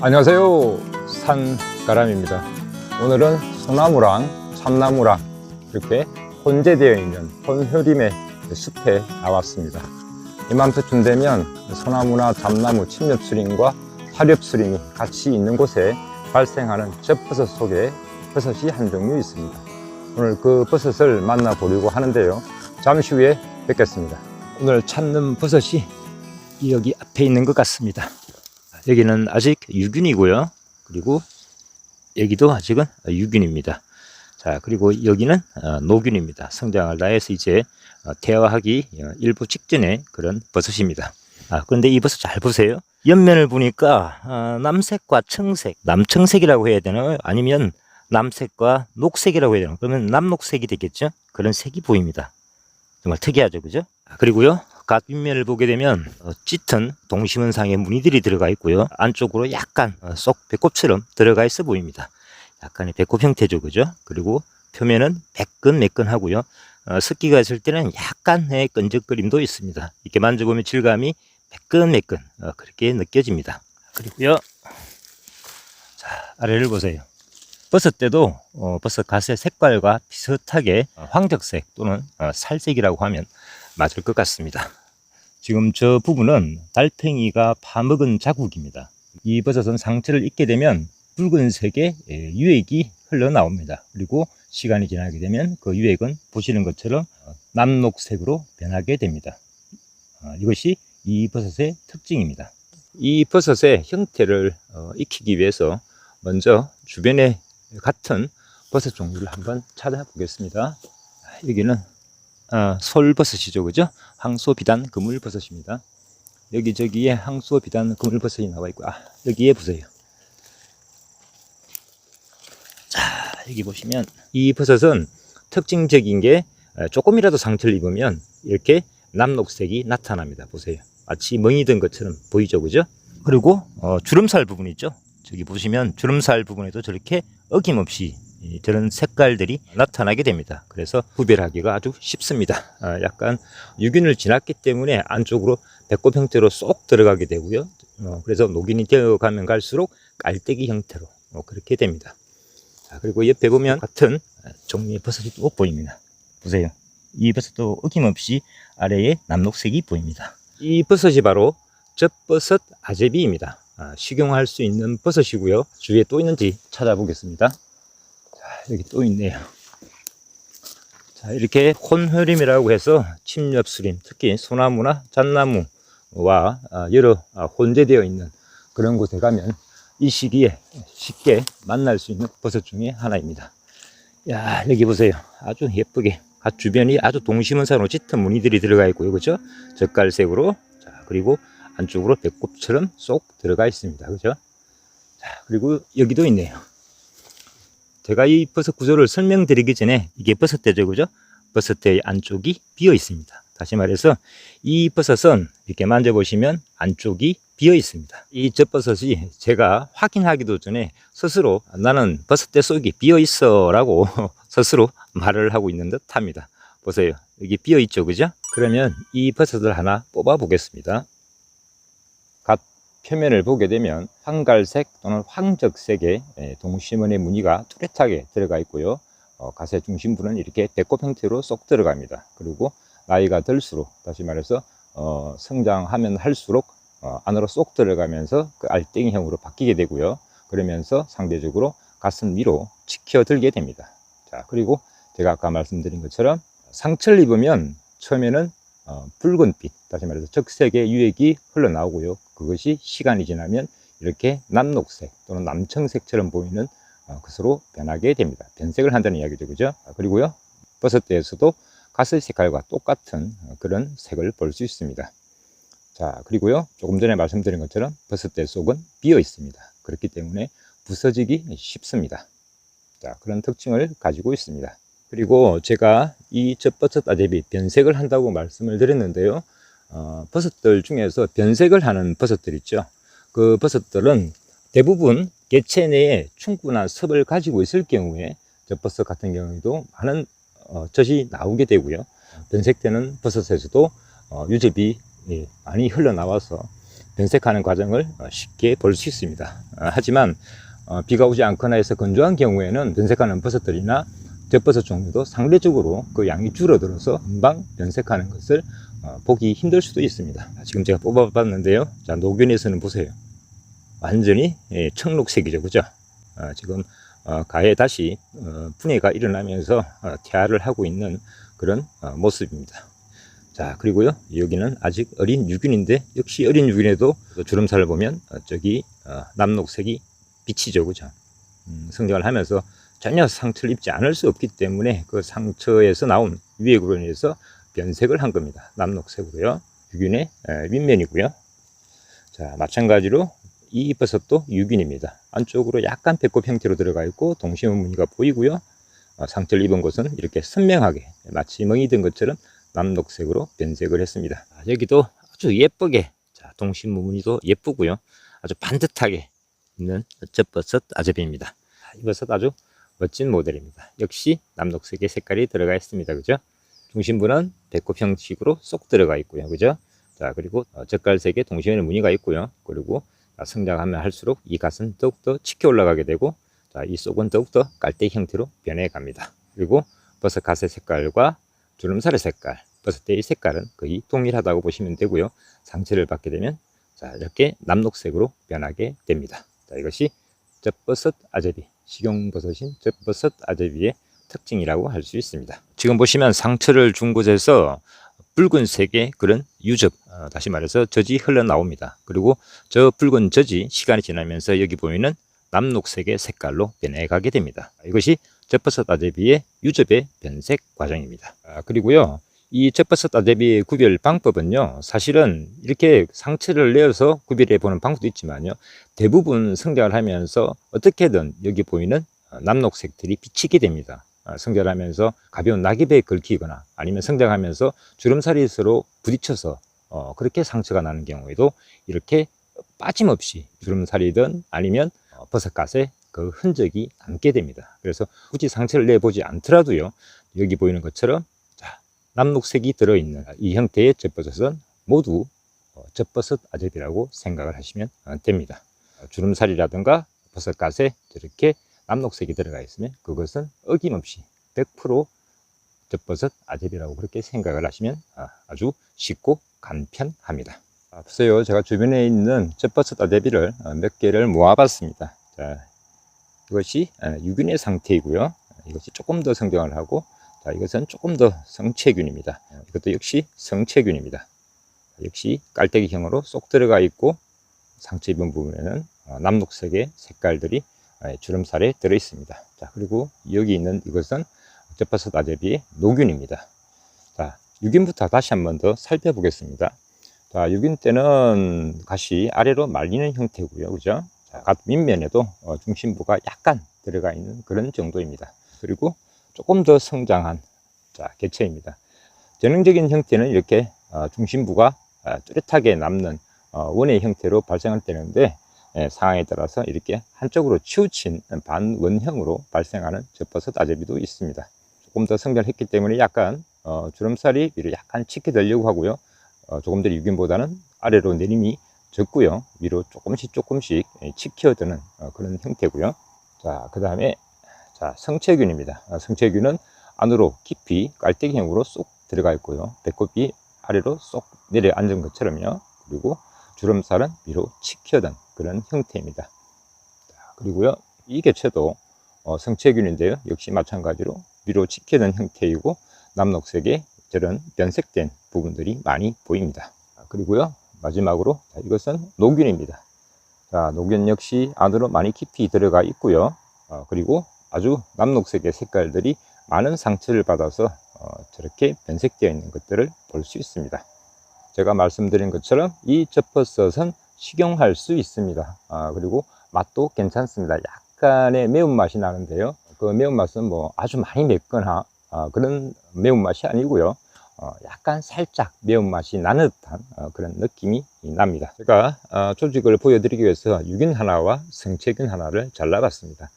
안녕하세요, 산가람입니다. 오늘은 소나무랑 참나무랑 이렇게 혼재되어 있는 혼효림의 숲에 나왔습니다. 이맘때쯤 되면 소나무나 참나무 침엽수림과 화렵수림이 같이 있는 곳에 발생하는 젖버섯 속에 버섯이 한 종류 있습니다. 오늘 그 버섯을 만나보려고 하는데요, 잠시 후에 뵙겠습니다. 오늘 찾는 버섯이 여기 앞에 있는 것 같습니다. 여기는 아직 유균이고요. 그리고 여기도 아직은 유균입니다. 자, 그리고 여기는 노균입니다. 성장을 다해서 이제 퇴화하기 일부 직전의 그런 버섯입니다. 그런데 이 버섯 잘 보세요. 옆면을 보니까 남색과 청색, 남청색이라고 해야 되나요? 아니면 남색과 녹색이라고 해야 되나요? 그러면 남녹색이 되겠죠? 그런 색이 보입니다. 정말 특이하죠, 그죠? 그리고요, 갓 윗면을 보게 되면 짙은 동심원상의 무늬들이 들어가 있고요. 안쪽으로 약간 쏙 배꼽처럼 들어가 있어 보입니다. 약간의 배꼽 형태죠, 그죠? 그리고 표면은 매끈매끈하고요. 습기가 있을 때는 약간의 끈적거림도 있습니다. 이렇게 만져보면 질감이 매끈매끈 그렇게 느껴집니다. 그리고요, 자, 아래를 보세요. 버섯 때도 버섯 갓의 색깔과 비슷하게 황적색 또는 살색이라고 하면 맞을 것 같습니다. 지금 저 부분은 달팽이가 파먹은 자국입니다. 이 버섯은 상처를 입게 되면 붉은색의 유액이 흘러나옵니다. 그리고 시간이 지나게 되면 그 유액은 보시는 것처럼 남녹색으로 변하게 됩니다. 이것이 이 버섯의 특징입니다. 이 버섯의 형태를 익히기 위해서 먼저 주변에 같은 버섯 종류를 한번 찾아보겠습니다. 여기는 솔버섯이죠, 그죠? 황소비단 그물버섯입니다. 여기저기에 황소비단 그물버섯이 나와 있고, 여기에 보세요. 자, 여기 보시면 이 버섯은 특징적인 게 조금이라도 상처를 입으면 이렇게 남녹색이 나타납니다. 보세요. 마치 멍이 든 것처럼 보이죠, 그죠? 그리고 주름살 부분 있죠? 저기 보시면 주름살 부분에도 저렇게 어김없이 저런 색깔들이 나타나게 됩니다. 그래서 구별하기가 아주 쉽습니다. 약간 유균을 지났기 때문에 안쪽으로 배꼽 형태로 쏙 들어가게 되고요. 그래서 녹균이 되어 가면 갈수록 깔때기 형태로 그렇게 됩니다. 자, 그리고 옆에 보면 같은 종류의 버섯이 또 보입니다. 보세요. 이 버섯도 어김없이 아래에 남녹색이 보입니다. 이 버섯이 바로 젖버섯 아제비입니다. 식용할 수 있는 버섯이고요. 주위에 또 있는지 찾아보겠습니다. 자, 여기 또 있네요. 자, 이렇게 혼효림이라고 해서 침엽수림, 특히 소나무나 잣나무와 여러 혼재되어 있는 그런 곳에 가면 이 시기에 쉽게 만날 수 있는 버섯 중에 하나입니다. 야, 여기 보세요. 아주 예쁘게 갓 주변이 아주 동심원상으로 짙은 무늬들이 들어가 있고요, 그죠? 젓갈색으로. 자, 그리고 안쪽으로 배꼽처럼 쏙 들어가 있습니다, 그죠? 자, 그리고 여기도 있네요. 제가 이 버섯 구조를 설명드리기 전에 이게 버섯대죠, 그죠? 버섯대 안쪽이 비어 있습니다. 다시 말해서 이 버섯은 이렇게 만져보시면 안쪽이 비어 있습니다. 이 젖버섯이 제가 확인하기도 전에 스스로 나는 버섯대 속이 비어 있어 라고 스스로 말을 하고 있는 듯 합니다. 보세요. 여기 비어 있죠, 그죠? 그러면 이 버섯을 하나 뽑아 보겠습니다. 갓 표면을 보게 되면 황갈색 또는 황적색의 동심원의 무늬가 뚜렷하게 들어가 있고요. 갓의 중심부는 이렇게 배꼽 형태로 쏙 들어갑니다. 그리고 나이가 들수록, 다시 말해서 성장하면 할수록 안으로 쏙 들어가면서 그 알땡이형으로 바뀌게 되고요. 그러면서 상대적으로 갓은 위로 치켜들게 됩니다. 자, 그리고 제가 아까 말씀드린 것처럼 상처를 입으면 처음에는 붉은빛, 다시 말해서 적색의 유액이 흘러나오고요. 그것이 시간이 지나면 이렇게 남녹색 또는 남청색처럼 보이는 것으로 변하게 됩니다. 변색을 한다는 이야기죠, 그죠? 그리고요, 버섯대에서도 갓의 색깔과 똑같은 그런 색을 볼 수 있습니다. 자, 그리고요, 조금 전에 말씀드린 것처럼 버섯대 속은 비어 있습니다. 그렇기 때문에 부서지기 쉽습니다. 자, 그런 특징을 가지고 있습니다. 그리고 제가 이 젖버섯 아제비 변색을 한다고 말씀을 드렸는데요. 버섯들 중에서 변색을 하는 버섯들 있죠. 그 버섯들은 대부분 개체 내에 충분한 섭을 가지고 있을 경우에 젖버섯 같은 경우에도 많은 젖이 나오게 되고요. 변색되는 버섯에서도 유즙이 많이 흘러나와서 변색하는 과정을 쉽게 볼 수 있습니다. 하지만 비가 오지 않거나 해서 건조한 경우에는 변색하는 버섯들이나 젖버섯 종류도 상대적으로 그 양이 줄어들어서 금방 변색하는 것을 보기 힘들 수도 있습니다. 지금 제가 뽑아봤는데요. 자, 노견에서는 보세요. 완전히 청록색이죠. 그죠? 지금 가에 다시 분해가 일어나면서 태아를 하고 있는 그런 모습입니다. 자, 그리고요, 여기는 아직 어린 유균인데, 역시 어린 유균에도 주름살을 보면 저기 남녹색이 비치죠. 그죠? 성장을 하면서 전혀 상처를 입지 않을 수 없기 때문에 그 상처에서 나온 유액으로 인해서 변색을 한 겁니다. 남녹색으로요. 유균의 윗면이고요. 자, 마찬가지로 이 버섯도 유균입니다. 안쪽으로 약간 배꼽 형태로 들어가 있고 동심원 무늬가 보이고요. 상처를 입은 곳은 이렇게 선명하게 마치 멍이 든 것처럼 남녹색으로 변색을 했습니다. 여기도 아주 예쁘게, 자, 동심원 무늬도 예쁘고요. 아주 반듯하게 있는 젖버섯 아재비입니다. 이 버섯 아주 멋진 모델입니다. 역시 남녹색의 색깔이 들어가 있습니다. 그죠? 중심부는 배꼽 형식으로 쏙 들어가 있고요. 그죠? 자, 그리고 젓갈색의 동심원의 무늬가 있고요. 그리고 성장하면 할수록 이 갓은 더욱더 치켜 올라가게 되고, 자, 이 속은 더욱더 깔때기 형태로 변해 갑니다. 그리고 버섯 갓의 색깔과 주름살의 색깔, 버섯대의 색깔은 거의 동일하다고 보시면 되고요. 상처를 받게 되면 자, 이렇게 남녹색으로 변하게 됩니다. 자, 이것이 젖버섯 아재비, 식용버섯인 젖버섯 아재비의 특징이라고 할 수 있습니다. 지금 보시면 상처를 준 곳에서 붉은색의 그런 유즙, 다시 말해서 젖이 흘러나옵니다. 그리고 저 붉은 젖이 시간이 지나면서 여기 보이는 남녹색의 색깔로 변해가게 됩니다. 이것이 젖버섯 아재비의 유즙의 변색 과정입니다. 그리고요, 이 젖버섯 아재비의 구별 방법은요, 사실은 이렇게 상처를 내어서 구별해 보는 방법도 있지만요, 대부분 성장을 하면서 어떻게든 여기 보이는 남녹색들이 비치게 됩니다. 성장하면서 가벼운 낙엽에 긁히거나 아니면 성장하면서 주름살이 서로 부딪혀서 그렇게 상처가 나는 경우에도 이렇게 빠짐없이 주름살이든 아니면 버섯갓에 그 흔적이 남게 됩니다. 그래서 굳이 상처를 내보지 않더라도요, 여기 보이는 것처럼 자, 남녹색이 들어있는 이 형태의 젖버섯은 모두 젖버섯 아재비라고 생각을 하시면 됩니다. 주름살이라든가 버섯갓에 저렇게 남녹색이 들어가 있으면 그것은 어김없이 100% 젖버섯 아재비라고 그렇게 생각을 하시면 아주 쉽고 간편합니다. 보세요, 제가 주변에 있는 젖버섯 아재비를 몇 개를 모아봤습니다. 자, 이것이 유균의 상태이고요. 이것이 조금 더 성장을 하고, 자, 이것은 조금 더 성체균입니다. 이것도 역시 성체균입니다. 역시 깔때기형으로 쏙 들어가 있고 상처 입은 부분에는 남녹색의 색깔들이 주름살에 들어 있습니다. 자, 그리고 여기 있는 이것은 젖버섯 아재비의 노균입니다. 자, 유균부터 다시 한번 더 살펴보겠습니다. 자, 유균 때는 갓이 아래로 말리는 형태고요. 그죠? 자, 갓 밑면에도 중심부가 약간 들어가 있는 그런 정도입니다. 그리고 조금 더 성장한 개체입니다. 전형적인 형태는 이렇게 중심부가 뚜렷하게 남는 원의 형태로 발생을 되는데, 상황에 따라서 이렇게 한쪽으로 치우친 반원형으로 발생하는 젖버섯 아재비도 있습니다. 조금 더 성장했기 때문에 약간 주름살이 위로 약간 치켜들려고 하고요. 조금 더 유균보다는 아래로 내림이 적고요. 위로 조금씩 치켜드는 그런 형태고요. 자, 그 다음에 성체균입니다. 성체균은 안으로 깊이 깔때기형으로 쏙 들어가 있고요. 배꼽이 아래로 쏙 내려앉은 것처럼요. 그리고 주름살은 위로 치켜든 그런 형태입니다. 그리고요, 이 개체도 성체균인데요, 역시 마찬가지로 위로 치켜든 형태이고 남녹색의 저런 변색된 부분들이 많이 보입니다. 그리고요, 마지막으로 이것은 노균입니다. 자, 노균 역시 안으로 많이 깊이 들어가 있고요. 그리고 아주 남녹색의 색깔들이 많은 상처를 받아서 저렇게 변색되어 있는 것들을 볼 수 있습니다. 제가 말씀드린 것처럼 이 젖버섯은 식용할 수 있습니다. 그리고 맛도 괜찮습니다. 약간의 매운맛이 나는데요, 그 매운맛은 뭐 아주 많이 맵거나 그런 매운맛이 아니고요, 약간 살짝 매운맛이 나는 듯한 그런 느낌이 납니다. 제가 조직을 보여드리기 위해서 유균 하나와 성체균 하나를 잘라봤습니다.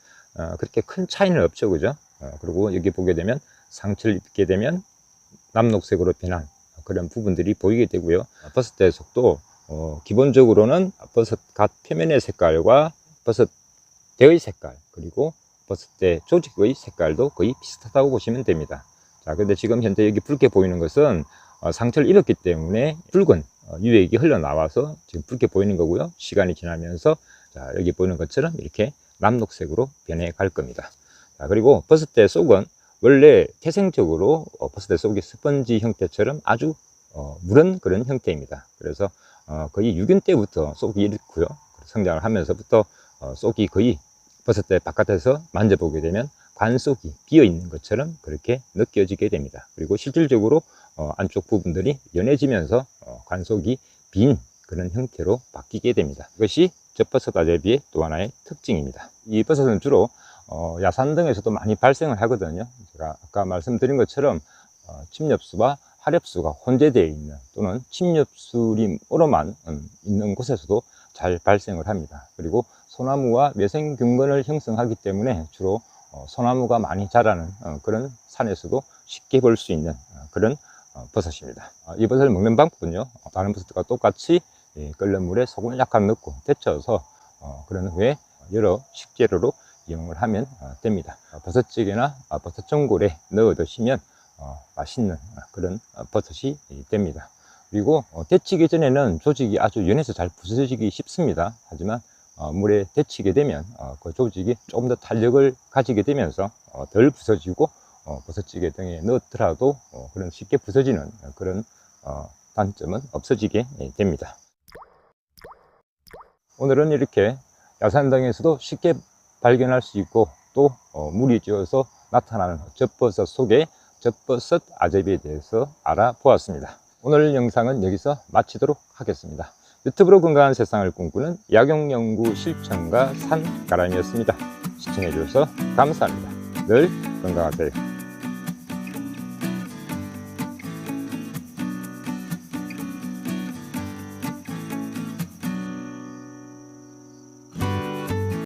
그렇게 큰 차이는 없죠. 그죠? 그리고 여기 보게 되면 상처를 입게 되면 남녹색으로 변한 그런 부분들이 보이게 되고요. 버섯대 속도 기본적으로는 버섯 갓 표면의 색깔과 버섯 대의 색깔, 그리고 버섯대 조직의 색깔도 거의 비슷하다고 보시면 됩니다. 자, 근데 지금 현재 여기 붉게 보이는 것은 상처를 입었기 때문에 붉은 유액이 흘러나와서 지금 붉게 보이는 거고요. 시간이 지나면서 자, 여기 보이는 것처럼 이렇게 남녹색으로 변해 갈 겁니다. 자, 그리고 버섯대 속은 원래 태생적으로 버섯대 속이 스펀지 형태처럼 아주 무른 그런 형태입니다. 그래서 거의 유균 때부터 속이 이렇고요. 성장을 하면서부터 속이 거의 버섯대 바깥에서 만져보게 되면 관 속이 비어 있는 것처럼 그렇게 느껴지게 됩니다. 그리고 실질적으로 안쪽 부분들이 연해지면서 관 속이 빈 그런 형태로 바뀌게 됩니다. 이것이 젖버섯 아제비의 또 하나의 특징입니다. 이 버섯은 주로 야산 등에서도 많이 발생을 하거든요. 제가 아까 말씀드린 것처럼 침엽수와 하엽수가 혼재되어 있는 또는 침엽수림으로만 있는 곳에서도 잘 발생을 합니다. 그리고 소나무와 매생균근을 형성하기 때문에 주로 소나무가 많이 자라는 그런 산에서도 쉽게 볼 수 있는 그런 버섯입니다. 이 버섯을 먹는 방법은요, 다른 버섯과 똑같이 끓는 물에 소금을 약간 넣고 데쳐서 그런 후에 여러 식재료로 이용을 하면 됩니다. 버섯찌개나 버섯전골에 넣어 드시면 맛있는 그런 버섯이 됩니다. 그리고 데치기 전에는 조직이 아주 연해서 잘 부서지기 쉽습니다. 하지만 물에 데치게 되면 그 조직이 조금 더 탄력을 가지게 되면서 덜 부서지고 버섯찌개 등에 넣더라도 그런 쉽게 부서지는 그런 단점은 없어지게 됩니다. 오늘은 이렇게 야산 등에서도 쉽게 발견할 수 있고 또 물이 지어서 나타나는 젖버섯 속의 젖버섯 아제비에 대해서 알아보았습니다. 오늘 영상은 여기서 마치도록 하겠습니다. 유튜브로 건강한 세상을 꿈꾸는 약용연구 실천가 산가람이었습니다. 시청해 주셔서 감사합니다. 늘 건강하세요.